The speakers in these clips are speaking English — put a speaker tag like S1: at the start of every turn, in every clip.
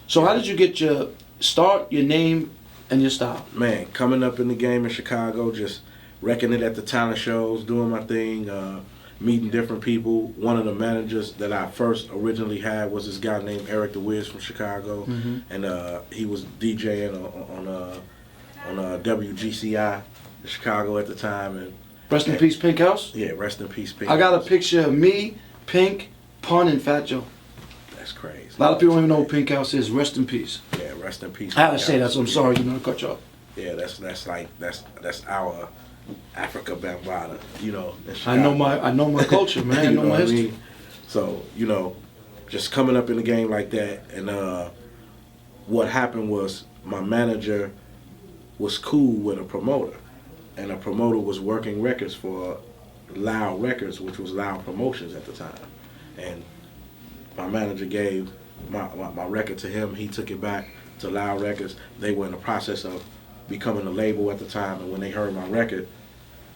S1: So how did you get your start, your name, and your style?
S2: Man, coming up in the game in Chicago, just wrecking it at the talent shows, doing my thing, meeting different people. One of the managers that I first originally had was this guy named Eric the Wiz from Chicago, and he was DJing on WGCI in Chicago at the time. And
S1: Rest in peace, Pink House.
S2: yeah, rest in peace, Pink.
S1: I got a picture of me, Pink, Pun, and Fat Joe.
S2: That's crazy.
S1: A lot of people don't even know who Pink House is. Rest in peace.
S2: Yeah, rest in peace.
S1: I had to
S2: Pink
S1: say that,
S2: House.
S1: so I'm sorry, to cut you off.
S2: Yeah, that's our Africa Bambaataa, in
S1: I
S2: Chicago.
S1: know my culture, man. I know my
S2: what
S1: history.
S2: mean? So, just coming up in the game like that, and what happened was my manager was cool with a promoter, and a promoter was working records for Loud Records, which was Loud Promotions at the time, and my manager gave my record to him. He took it back to Loud Records. They were in the process of becoming a label at the time, and when they heard my record,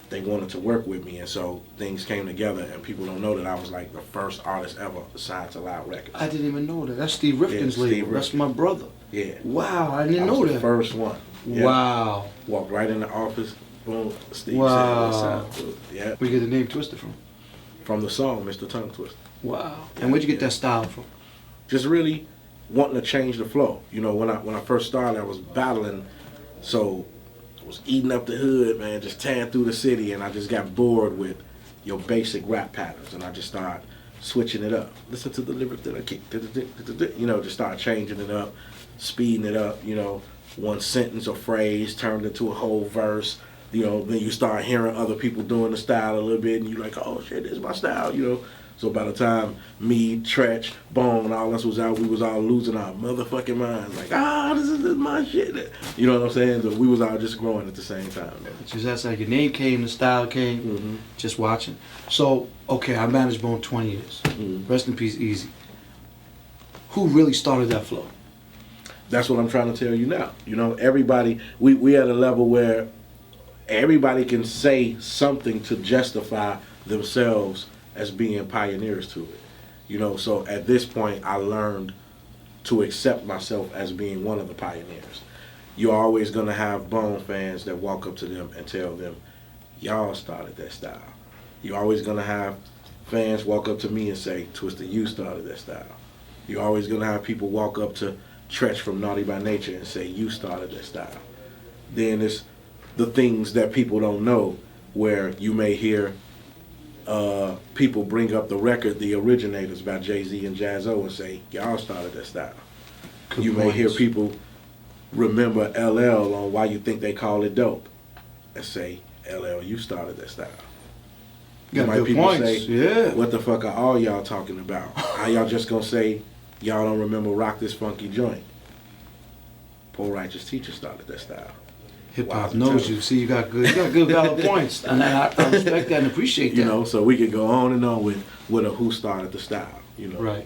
S2: they wanted to work with me, and so things came together. And people don't know that I was like the first artist ever signed to Loud Records.
S1: I didn't even know that. That's Steve Rifkin's
S2: Steve
S1: label.
S2: Rifkin.
S1: That's my brother.
S2: Yeah.
S1: Wow, I didn't
S2: I
S1: know
S2: was
S1: that.
S2: the first one. Yeah.
S1: Wow.
S2: Walked right in the office. Boom. Steve
S1: Wow.
S2: said, yeah.
S1: Where you get the name Twista from?
S2: From the song, Mr. Tongue Twister.
S1: Wow. And where'd you get that style from?
S2: Just really wanting to change the flow. When I first started, I was battling, so I was eating up the hood, man, just tearing through the city, and I just got bored with your basic rap patterns, and I just started switching it up. Listen to the lyrics that I kick, just start changing it up, speeding it up, one sentence or phrase turned into a whole verse, then you start hearing other people doing the style a little bit, and you're like, oh shit, this is my style, So by the time me, Tretch, Bone, and all us was out, we was all losing our motherfucking minds. Like, this is my shit. You know what I'm saying? So we was all just growing at the same time. Man.
S1: Just that's like your name came, the style came, just watching. So, okay, I managed Bone 20 years. Rest in peace, Easy. Who really started that flow?
S2: That's what I'm trying to tell you now. Everybody, we at a level where everybody can say something to justify themselves as being pioneers to it. So at this point I learned to accept myself as being one of the pioneers. You're always gonna have Bone fans that walk up to them and tell them, y'all started that style. You're always gonna have fans walk up to me and say, Twista, you started that style. You're always gonna have people walk up to Tretch from Naughty by Nature and say, you started that style. Then it's the things that people don't know, where you may hear people bring up the record, The Originators by Jay-Z and Jaz-O, and say, y'all started that style.
S1: Good
S2: You
S1: points.
S2: may hear people remember LL on Why You Think They Call It Dope and say, LL, you started that style.
S1: You got good
S2: people
S1: points.
S2: say,
S1: Yeah.
S2: what the fuck are all y'all talking about? How y'all just gonna say, y'all don't remember Rock This Funky Joint? Poor Righteous Teacher started that style.
S1: Hip hop
S2: Wise
S1: knows
S2: and
S1: you. See, you got good valid points, and I respect that and appreciate that.
S2: So we could go on and on with a who started the style.
S1: Right.